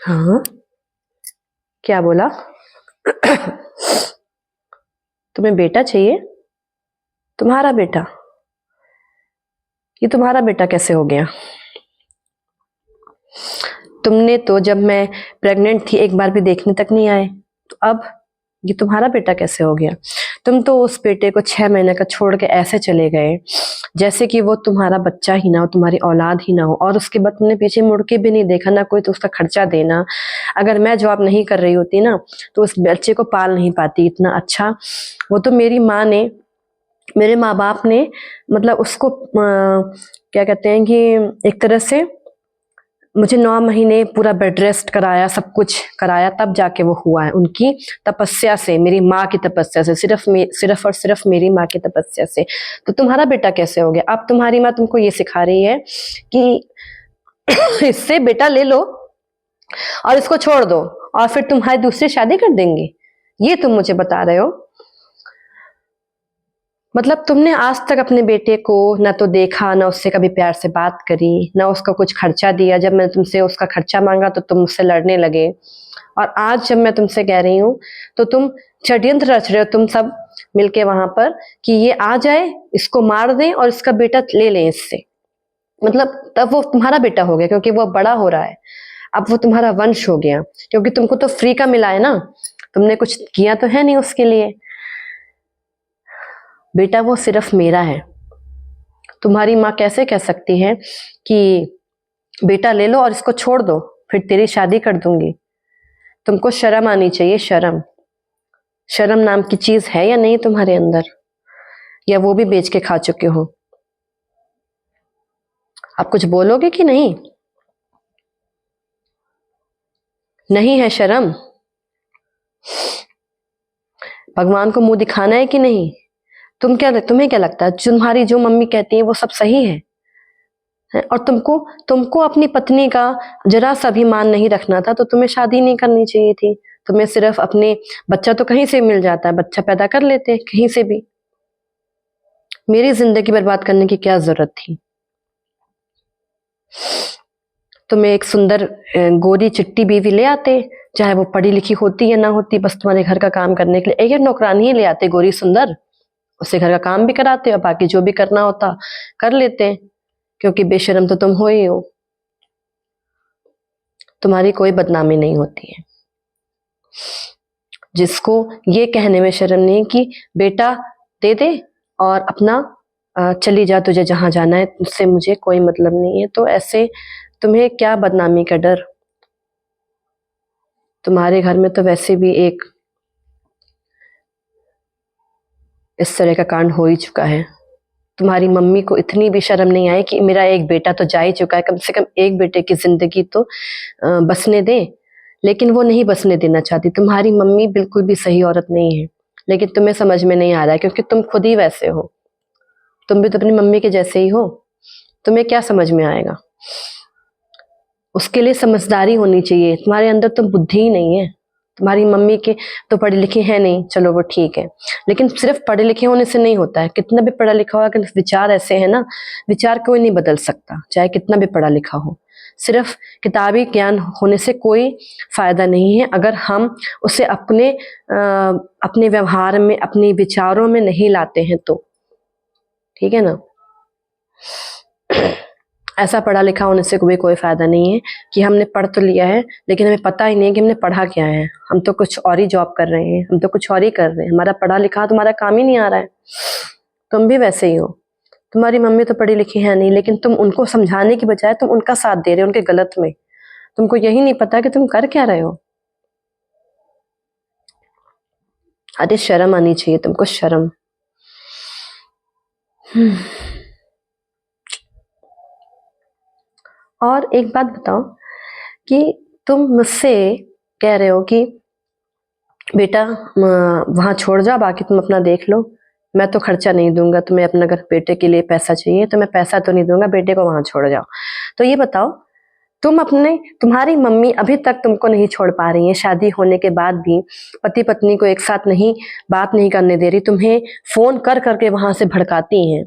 हाँ, क्या बोला? तुम्हें बेटा चाहिए? तुम्हारा बेटा? ये तुम्हारा बेटा कैसे हो गया? तुमने तो जब मैं प्रेग्नेंट थी एक बार भी देखने तक नहीं आए, तो अब ये तुम्हारा बेटा कैसे हो गया? तुम तो उस बेटे को 6 महीने का छोड़ के ऐसे चले गए जैसे कि वो तुम्हारा बच्चा ही ना हो, तुम्हारी औलाद ही ना हो। और उसके बाद तुमने पीछे मुड़ के भी नहीं देखा, ना कोई तो उसका खर्चा देना। अगर मैं जॉब नहीं कर रही होती ना तो उस बच्चे को पाल नहीं पाती इतना अच्छा। वो तो मेरी माँ ने, मेरे माँ बाप ने, मतलब उसको क्या कहते हैं कि एक तरह से मुझे 9 महीने पूरा बेड रेस्ट कराया, सब कुछ कराया, तब जाके वो हुआ है। उनकी तपस्या से, मेरी माँ की तपस्या से, सिर्फ और सिर्फ मेरी माँ की तपस्या से। तो तुम्हारा बेटा कैसे हो गया? अब तुम्हारी माँ तुमको ये सिखा रही है कि इससे बेटा ले लो और इसको छोड़ दो और फिर तुम्हारी दूसरी शादी कर देंगे, ये तुम मुझे बता रहे हो? मतलब तुमने आज तक अपने बेटे को ना तो देखा, ना उससे कभी प्यार से बात करी, ना उसका कुछ खर्चा दिया। जब मैंने तुमसे उसका खर्चा मांगा तो तुम मुझसे लड़ने लगे। और आज जब मैं तुमसे कह रही हूँ तो तुम षड्यंत्र रच रहे हो, तुम सब मिलके वहां पर, कि ये आ जाए, इसको मार दें और इसका बेटा ले लें इससे। मतलब तब वो तुम्हारा बेटा हो गया क्योंकि वो बड़ा हो रहा है। अब वो तुम्हारा वंश हो गया क्योंकि तुमको तो फ्री का मिला है ना, तुमने कुछ किया तो है नहीं उसके लिए। बेटा वो सिर्फ मेरा है। तुम्हारी माँ कैसे कह सकती है कि बेटा ले लो और इसको छोड़ दो, फिर तेरी शादी कर दूंगी? तुमको शर्म आनी चाहिए, शर्म। शर्म नाम की चीज है या नहीं तुम्हारे अंदर, या वो भी बेच के खा चुके हो? आप कुछ बोलोगे कि नहीं? नहीं है शर्म? भगवान को मुंह दिखाना है कि नहीं? तुम्हें क्या लगता है तुम्हारी जो मम्मी कहती है वो सब सही है? और तुमको तुमको अपनी पत्नी का जरा सा भी मान नहीं रखना था तो तुम्हें शादी नहीं करनी चाहिए थी। तुम्हें सिर्फ अपने, बच्चा तो कहीं से मिल जाता है, बच्चा पैदा कर लेते हैं कहीं से भी। मेरी जिंदगी बर्बाद करने की क्या जरूरत थी? तुम्हें एक सुंदर गोरी चिट्टी बीवी ले आते, चाहे वो पढ़ी लिखी होती या ना होती, बस तुम्हारे घर का काम करने के लिए एक नौकरानी ही ले आते, गोरी सुंदर। उससे घर का काम भी कराते और बाकी जो भी करना होता कर लेते, क्योंकि बेशर्म तो तुम हो ही हो। तुम्हारी कोई बदनामी नहीं होती है। जिसको ये कहने में शर्म नहीं कि बेटा दे दे और अपना चली जा, तुझे जहां जाना है, उससे मुझे कोई मतलब नहीं है, तो ऐसे तुम्हें क्या बदनामी का डर? तुम्हारे घर में तो वैसे भी एक इस तरह का कांड हो ही चुका है। तुम्हारी मम्मी को इतनी भी शर्म नहीं आई कि मेरा एक बेटा तो जा ही चुका है, कम से कम एक बेटे की जिंदगी तो बसने दे। लेकिन वो नहीं बसने देना चाहती। तुम्हारी मम्मी बिल्कुल भी सही औरत नहीं है, लेकिन तुम्हें समझ में नहीं आ रहा है क्योंकि तुम खुद ही वैसे हो। तुम भी तो अपनी मम्मी के जैसे ही हो, तुम्हें क्या समझ में आएगा? उसके लिए समझदारी होनी चाहिए, तुम्हारे अंदर तो बुद्धि ही नहीं है। तुम्हारी मम्मी के तो पढ़ी लिखी है नहीं, चलो वो ठीक है, लेकिन सिर्फ पढ़े लिखे होने से नहीं होता है। कितना भी पढ़ा लिखा हो, अगर विचार ऐसे है ना, विचार कोई नहीं बदल सकता, चाहे कितना भी पढ़ा लिखा हो। सिर्फ किताबी ज्ञान होने से कोई फायदा नहीं है अगर हम उसे अपने व्यवहार में, अपने विचारों में नहीं लाते हैं तो। ठीक है ना? ऐसा पढ़ा लिखा होने से कोई फायदा नहीं है कि हमने पढ़ तो लिया है लेकिन हमें पता ही नहीं है कि हमने पढ़ा क्या है। हम तो कुछ और ही जॉब कर रहे हैं, हम तो कुछ और ही कर रहे हैं, हमारा पढ़ा लिखा तुम्हारा काम ही नहीं आ रहा है। तुम भी वैसे ही हो। तुम्हारी मम्मी तो पढ़ी लिखी है नहीं, लेकिन तुम उनको समझाने की बजाय तुम उनका साथ दे रहे हो उनके गलत में। तुमको यही नहीं पता कि तुम कर क्या रहे हो। अरे शर्म आनी चाहिए तुमको, शर्म। और एक बात बताओ कि तुम मुझसे कह रहे हो कि बेटा वहां छोड़ जाओ, बाकी तुम अपना देख लो, मैं तो खर्चा नहीं दूंगा तुम्हें। अपना अगर बेटे के लिए पैसा चाहिए तो मैं पैसा तो नहीं दूंगा, बेटे को वहां छोड़ जाओ। तो ये बताओ, तुम्हारी मम्मी अभी तक तुमको नहीं छोड़ पा रही है, शादी होने के बाद भी पति पत्नी को एक साथ नहीं, बात नहीं करने दे रही, तुम्हें फोन कर करके वहां से भड़काती हैं।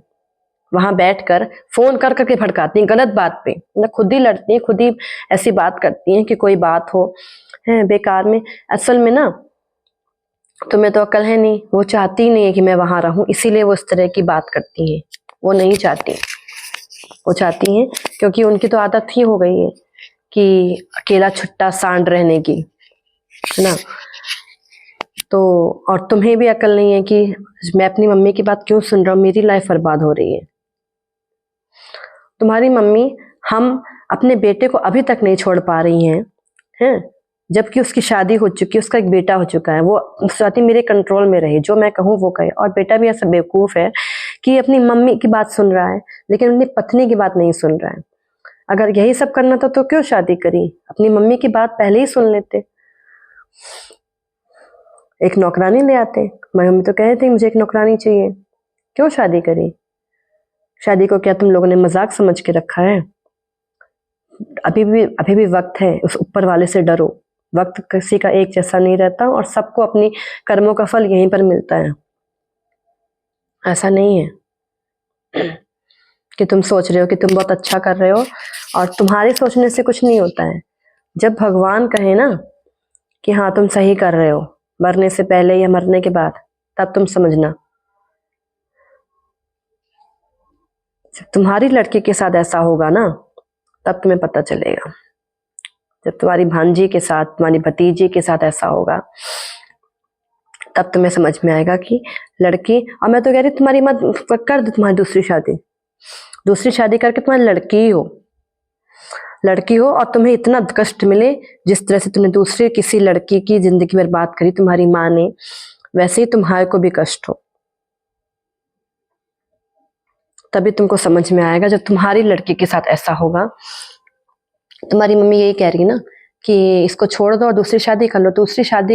वहां बैठकर फोन कर करके भड़काती हैं गलत बात पे, मतलब खुद ही लड़ती हैं, खुद ही ऐसी बात करती हैं कि कोई बात हो है बेकार में। असल में ना तुम्हें तो अकल है नहीं, वो चाहती नहीं है कि मैं वहां रहूं, इसीलिए वो इस तरह की बात करती हैं। वो नहीं चाहती, वो चाहती हैं क्योंकि उनकी तो आदत ही हो गई है कि अकेला छुट्टा सांड रहने की, है ना। तो और तुम्हें भी अकल नहीं है कि मैं अपनी मम्मी की बात क्यों सुन रहा हूँ, मेरी लाइफ बर्बाद हो रही है। तुम्हारी मम्मी हम अपने बेटे को अभी तक नहीं छोड़ पा रही हैं, जबकि उसकी शादी हो चुकी है, उसका एक बेटा हो चुका है। वो चाहती मेरे कंट्रोल में रहे, जो मैं कहूँ वो कहे। और बेटा भी ऐसा बेवकूफ है कि अपनी मम्मी की बात सुन रहा है लेकिन अपनी पत्नी की बात नहीं सुन रहा है। अगर यही सब करना था तो क्यों शादी करी, अपनी मम्मी की बात पहले ही सुन लेते, एक नौकरानी ले आते। मेरी मम्मी तो कहे थे मुझे एक नौकरानी चाहिए, क्यों शादी करी। शादी को क्या तुम लोगों ने मजाक समझ के रखा है। अभी भी वक्त है, उस ऊपर वाले से डरो। वक्त किसी का एक जैसा नहीं रहता और सबको अपनी कर्मों का फल यहीं पर मिलता है। ऐसा नहीं है कि तुम सोच रहे हो कि तुम बहुत अच्छा कर रहे हो और तुम्हारे सोचने से कुछ नहीं होता है। जब भगवान कहे ना कि हाँ तुम सही कर रहे हो, मरने से पहले या मरने के बाद, तब तुम समझना। जब तुम्हारी लड़की के साथ ऐसा होगा ना तब तुम्हें पता चलेगा। जब तुम्हारी भांजी के साथ, तुम्हारी भतीजी के साथ ऐसा होगा तब तुम्हें समझ में आएगा कि लड़की। और मैं तो कह रही तुम्हारी मत कर दो तुम्हारी दूसरी शादी करके तुम्हारी लड़की हो और तुम्हें इतना कष्ट मिले जिस तरह से तुमने दूसरे किसी लड़की की जिंदगी बर्बाद करी तुम्हारी माँ ने, वैसे ही तुम्हारे को भी कष्ट हो। तभी तुमको समझ में आएगा जब तुम्हारी लड़की के साथ ऐसा होगा। तुम्हारी मम्मी यही कह रही है ना कि इसको छोड़ दो और दूसरी शादी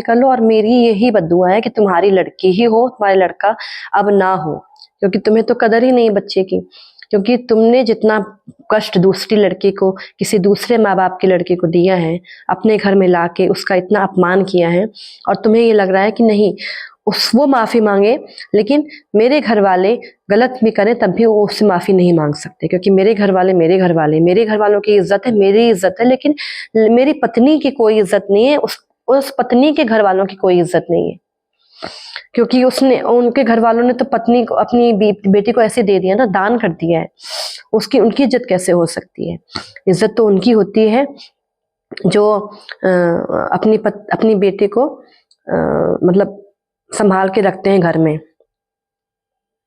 कर लो और मेरी यही बद्दुआ है कि तुम्हारी लड़की ही हो, तुम्हारा लड़का अब ना हो, क्योंकि तुम्हें तो कदर ही नहीं है बच्चे की। क्योंकि तुमने जितना कष्ट दूसरी लड़की को, किसी दूसरे माँ बाप की लड़की को दिया है, अपने घर में लाके उसका इतना अपमान किया है, और तुम्हें ये लग रहा है कि नहीं वो माफी मांगे, लेकिन मेरे घर वाले गलत भी करें तब भी वो उससे माफी नहीं मांग सकते, क्योंकि मेरे घर वालों की इज्जत है, मेरी इज्जत है, लेकिन मेरी पत्नी की कोई इज्जत नहीं है, उस पत्नी के घर वालों की कोई इज्जत नहीं है, क्योंकि उनके घर वालों ने तो पत्नी को, अपनी बेटी को ऐसे दे दिया ना, दान कर दिया है। उनकी इज्जत कैसे हो सकती है। इज्जत तो उनकी होती है जो अपनी बेटी को मतलब संभाल के रखते हैं घर में,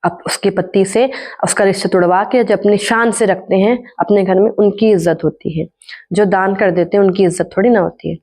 अब उसके पति से उसका रिश्ता तुड़वा के जब अपनी शान से रखते हैं अपने घर में, उनकी इज्जत होती है। जो दान कर देते हैं उनकी इज्जत थोड़ी ना होती है।